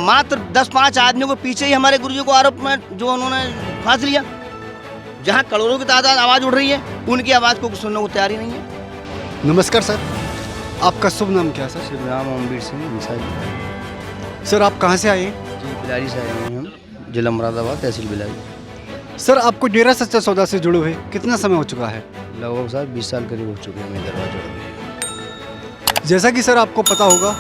मात्र 10-5 आदमियों को पीछे ही हमारे गुरुजी को आरोप में जो उन्होंने फांस लिया। जहाँ करोड़ों की तादाद आवाज़ उठ रही है, उनकी आवाज़ को सुनने को तैयार ही नहीं है। नमस्कार सर, आपका शुभ नाम क्या है सर? शुभ नाम ओमवीर सिंह मिसाइल। सर आप कहाँ से आए हैं? जी बिलारी से आए हैं हम, जिला मुरादाबाद, तहसील बिलारी। सर आपको डेरा सच्चा सौदा से जुड़े हुए कितना समय हो चुका है? लगभग सर 20 साल करीब हो चुके हैं। मेरे दरबार जुड़ गए। जैसा कि सर आपको पता होगा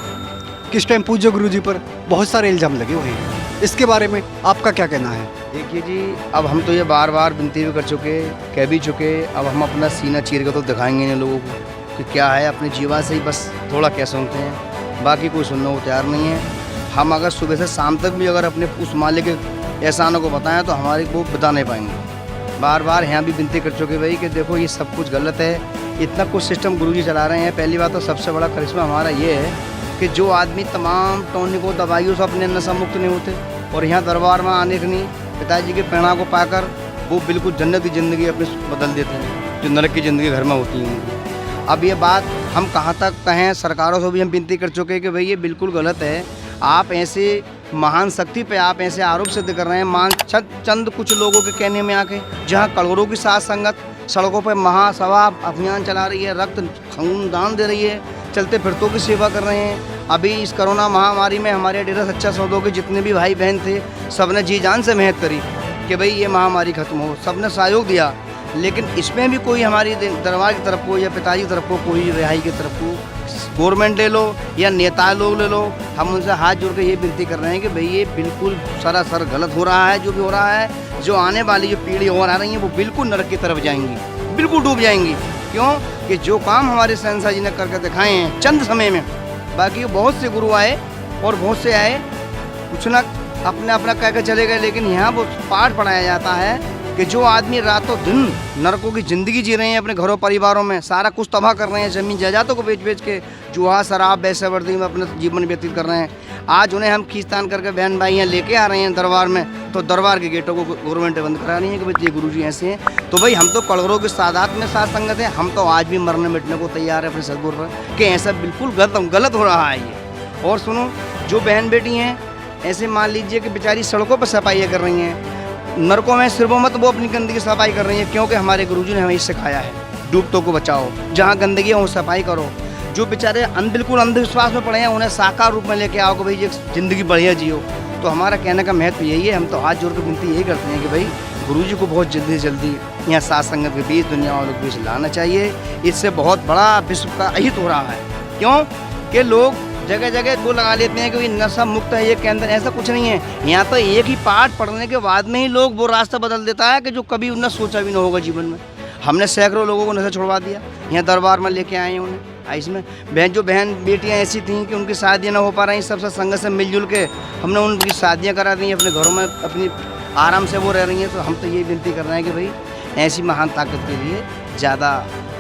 कि इस टाइम पूज्य गुरुजी पर बहुत सारे इल्ज़ाम लगे हुए हैं, इसके बारे में आपका क्या कहना है? देखिए जी, अब हम तो ये बार बार विनती भी कर चुके, कह भी चुके, अब हम अपना सीना चीर कर तो दिखाएंगे इन लोगों को कि क्या है। अपने जीवा से ही बस थोड़ा कह सुनते हैं, बाकी कोई सुनने को तैयार नहीं है। हम अगर सुबह से शाम तक भी अगर अपने उस मालिक के एहसानों को बताएं तो हमारे को बता नहीं पाएंगे। बार बार यहाँ भी विनती कर चुके भाई कि देखो ये सब कुछ गलत है, इतना कुछ सिस्टम गुरुजी चला रहे हैं। पहली बात तो सबसे बड़ा करिश्मा हमारा ये है कि जो आदमी तमाम टॉनिकों दवाइयों से अपने नशा मुक्त नहीं होते और यहाँ दरबार में आने के नहीं पिताजी के प्रेरणा को पाकर वो बिल्कुल जन्नत की ज़िंदगी अपनी बदल देते हैं, जो नरक की ज़िंदगी घर में होती है। अब ये बात हम कहाँ तक कहें, सरकारों से भी हम विनती कर चुके हैं कि भाई ये बिल्कुल गलत है। आप ऐसे महान शक्ति पे आप ऐसे आरोप सिद्ध कर रहे हैं चंद कुछ लोगों के कहने में आके, जहाँ करोड़ों की साथ संगत सड़कों पर महासभा अभियान चला रही है, रक्त खून दान दे रही है, चलते फिरतों की सेवा कर रहे हैं। अभी इस कोरोना महामारी में हमारे डेरा सच्चा सौदों के जितने भी भाई बहन थे, सब ने जी जान से मेहनत करी कि भाई ये महामारी खत्म हो, सब ने सहयोग दिया। लेकिन इसमें भी कोई हमारी दरबार की तरफ को या पिताजी की तरफ को कोई रिहाई की तरफ को गवर्नमेंट ले लो या नेता लोग ले लो, हम उनसे हाथ जोड़ के ये विनती कर रहे हैं कि भाई ये बिल्कुल सरासर गलत हो रहा है। जो भी हो रहा है, जो आने वाली जो पीढ़ी और आ रही है वो बिल्कुल नरक की तरफ जाएंगी, बिल्कुल डूब जाएंगी। क्यों कि जो काम हमारे शहंशाह जी ने करके दिखाए हैं चंद समय में, बाकी बहुत से गुरु आए और बहुत से आए, कुछ ना अपना अपना कह के चले गए। लेकिन यहाँ वो पाठ पढ़ाया जाता है कि जो आदमी रातों दिन नरकों की ज़िंदगी जी रहे हैं, अपने घरों परिवारों में सारा कुछ तबाह कर रहे हैं, ज़मीन जायदादों को बेच बेच के जुआ शराब वेश्यावृत्ति में अपना जीवन व्यतीत कर रहे हैं, आज उन्हें हम खींचतान करके बहन भाई यहाँ लेके आ रहे हैं दरबार में, तो दरबार के गेटों को गवर्नमेंट बंद करा रही है कि भाई ये गुरुजी ऐसे हैं। तो भाई हम तो करोड़ों की सादात में साथ संगत है, हम तो आज भी मरने मिटने को तैयार है अपने सदगुरु पर कि ऐसा बिल्कुल गलत हो रहा है ये। और सुनो, जो बहन बेटी हैं ऐसे मान लीजिए कि बेचारी सड़कों पर सफाइयाँ कर रही हैं, नरकों में सिर्फों मत वो अपनी गंदगी सफाई कर रही है, क्योंकि हमारे गुरुजी ने हमें सिखाया है डूबतों को बचाओ, जहाँ गंदगी है वो सफाई करो। जो बेचारे बिल्कुल अंधविश्वास में पड़े हैं उन्हें साकार रूप में लेके आओ कि भाई ये ज़िंदगी बढ़िया जियो। तो हमारा कहने का महत्व यही है, हम तो हाथ जोड़ कर विनती यही करते हैं कि भाई गुरुजी को बहुत जल्दी से जल्दी यहाँ साथ संगत के बीच, दुनिया वालों के बीच लाना चाहिए। इससे बहुत बड़ा विश्व का अहित हो रहा है। क्यों कि लोग जगह जगह वो लगा लेते हैं कि नशा मुक्त है ये केंद्र, ऐसा कुछ नहीं है। यहाँ तो एक ही पाठ पढ़ने के बाद में ही लोग वो रास्ता बदल देता है कि जो कभी उन्हें सोचा भी ना होगा जीवन में। हमने सैकड़ों लोगों को नशा छुड़वा दिया, यहाँ दरबार में लेके आए हैं उन्हें। इसमें बहन बेटियाँ ऐसी थीं कि उनकी शादियाँ ना हो पा रही, सबसे संगत से मिलजुल के हमने उनकी शादियाँ करा दी, अपने घरों में अपनी आराम से वो रह रही हैं। तो हम तो ये विनती कर रहे हैं कि भाई ऐसी महान ताकत के लिए ज़्यादा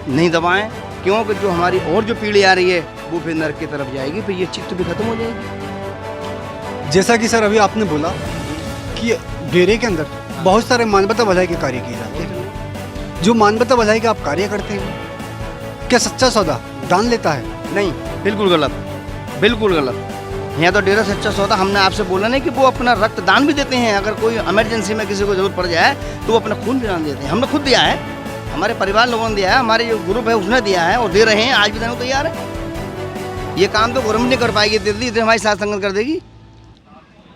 नहीं दबाएँ, क्योंकि जो हमारी और जो पीढ़ी आ रही है वो फिर नरक की तरफ जाएगी, फिर ये चित्त भी खत्म हो जाएगी। जैसा कि सर अभी आपने बोला कि डेरे के अंदर बहुत सारे मानवता भलाई के कार्य किए जाते हैं, जो मानवता भलाई के आप कार्य करते हैं, क्या सच्चा सौदा दान लेता है? नहीं, बिल्कुल गलत, बिल्कुल गलत। यहाँ तो डेरा सच्चा सौदा, हमने आपसे बोला नहीं कि वो अपना रक्त दान भी देते हैं। अगर कोई इमरजेंसी में किसी को जरूरत पड़ जाए तो वो अपना खून भी दान देते हैं। हमने खुद दिया है, हमारे परिवार लोगों ने दिया है, हमारे जो ग्रुप है उसने दिया है और दे रहे हैं, आज भी देने को तैयार है। ये काम तो गवर्नमेंट नहीं कर पाएगी, दिल्ली से हमारी साथ संगत कर देगी।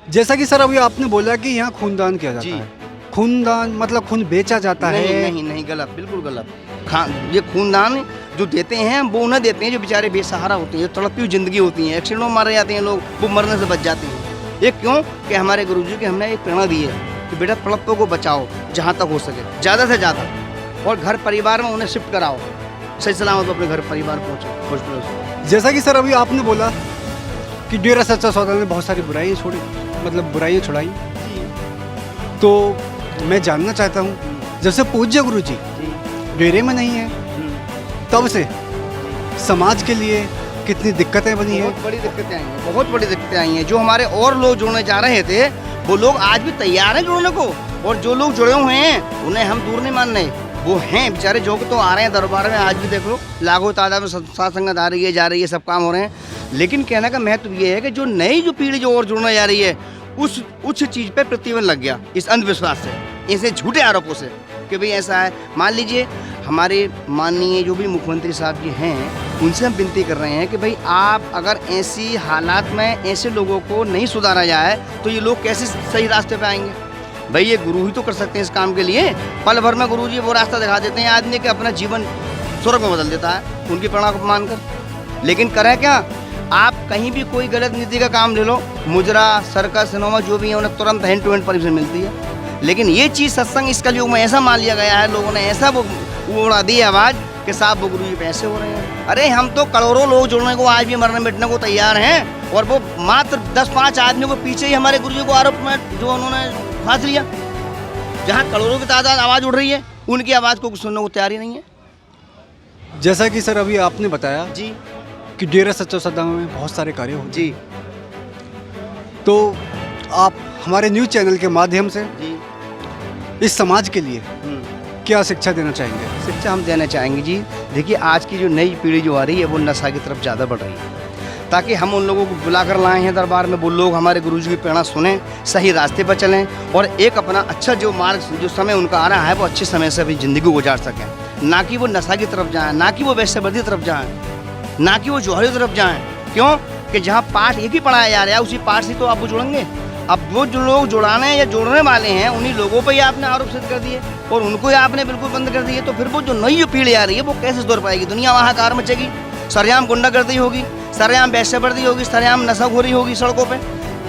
जैसा कि सर अभी आपने बोला कि यहाँ खूनदान किया जाता है, खूनदान मतलब खून बेचा जाता है? नहीं नहीं, गलत, बिल्कुल गलत। ये खूनदान जो देते हैं वो उन्हें देते हैं जो बेचारे बेसहारा होते हैं, तड़पती हुई जिंदगी होती है, एक्सीडेंट में मारे जाते हैं लोग, वो मरने से बच जाते हैं। ये क्यों कि हमारे गुरुजी के हमने एक प्रेरणा दी है कि बेटा तड़पों को बचाओ जहाँ तक हो सके, ज़्यादा से ज़्यादा, और घर परिवार में उन्हें शिफ्ट कराओ, सही सलामत अपने घर परिवार पहुँचे हॉस्पिटल से। जैसा कि सर अभी आपने बोला कि डेरा सच्चा सौदा ने बहुत सारी बुराइयाँ छोड़ी, मतलब बुराइयाँ छुड़ाई, तो मैं जानना चाहता हूँ जब से पूज्य गुरुजी डेरे में नहीं है तब से समाज के लिए कितनी दिक्कतें बनी हैं? बहुत बड़ी दिक्कतें आई हैं, बहुत बड़ी दिक्कतें आई हैं। जो हमारे और लोग जुड़ने जा रहे थे वो लोग आज भी तैयार हैं जुड़ने को, और जो लोग जुड़े हुए हैं उन्हें हम दूर नहीं मान रहे। वो हैं बेचारे जो कि तो आ रहे हैं दरबार में, आज भी देख लो लाखों तादाद में साथ संगत आ रही है, जा रही है, सब काम हो रहे हैं। लेकिन कहने का महत्व ये है कि जो नई जो पीढ़ी जो और जुड़ने जा रही है उस चीज़ पे प्रतिबंध लग गया, इस अंधविश्वास से, ऐसे झूठे आरोपों से कि भाई ऐसा है। मान लीजिए हमारे माननीय जो भी मुख्यमंत्री साहब जी हैं, उनसे हम विनती कर रहे हैं कि भाई आप अगर ऐसी हालात में ऐसे लोगों को नहीं सुधारा जाए तो ये लोग कैसे सही रास्ते पे आएंगे। भाई ये गुरु ही तो कर सकते हैं इस काम के लिए। पल भर में गुरु जी वो रास्ता दिखा देते हैं आदमी के अपना जीवन स्वर्ग में बदल देता है उनकी प्रेरणा को मानकर। लेकिन करें क्या, आप कहीं भी कोई गलत नीति का काम ले लो, मुजरा सर्कस सिनेमा जो भी है उन्हें तुरंत हैंड टू हैंड परमिशन मिलती है। लेकिन ये चीज़ सत्संग इस कलयुग में ऐसा मान लिया गया है, लोगों ने ऐसा वो उड़ा दी आवाज़ कि साहब वो गुरु जी पैसे हो रहे हैं। अरे हम तो करोड़ों लोग जुड़ने को आज भी मरने मिटने को तैयार हैं, और वो मात्र 10-5 आदमियों को पीछे ही हमारे गुरु जी को आरोप में जो उन्होंने फांस लिया। जहाँ करोड़ों की तादाद आवाज़ उड़ रही है, उनकी आवाज़ को सुनने को तैयार ही नहीं है। जैसा कि सर अभी आपने बताया जी कि डेरा सच्चा सौदा में बहुत सारे कार्य होते जी हैं, तो आप हमारे न्यूज़ चैनल के माध्यम से जी इस समाज के लिए क्या शिक्षा देना चाहेंगे? शिक्षा हम देना चाहेंगे जी, देखिए आज की जो नई पीढ़ी जो आ रही है वो नशा की तरफ ज़्यादा बढ़ रही है, ताकि हम उन लोगों को बुलाकर लाए हैं दरबार में, वो लोग हमारे गुरुजी की प्रेरणा सुने, सही रास्ते पर चलें और एक अपना अच्छा जो मार्ग जो समय उनका आ रहा है वो अच्छे समय से अपनी ज़िंदगी गुजार सकें, ना कि वो नशा की तरफ जाएँ, ना कि वो वैश्यवृत्ति की तरफ जाएँ, ना कि वो जौहरी की तरफ जाएँ। क्यों कि जहाँ पाठ एक ही पढ़ाया जा रहा है उसी पाठ से तो आप वो जुड़ेंगे। अब वो जो लोग जुड़ाने या जोड़ने वाले हैं उन्हीं लोगों पर ही आपने आरोप सिद्ध कर दिए और उनको ही आपने बिल्कुल बंद कर दिए, तो फिर वो जो नई जो पीढ़ी आ रही है वो कैसे सुधर पाएगी। दुनिया वहाँ कार मचेगी, सरेआम गुंडागर्दी होगी, सरेआम वैश्यवृत्ति होगी, सरेआम नशाखोरी होगी, सड़कों पे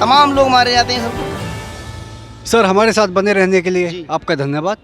तमाम लोग मारे जाते हैं सबको। सर हमारे साथ बने रहने के लिए आपका धन्यवाद।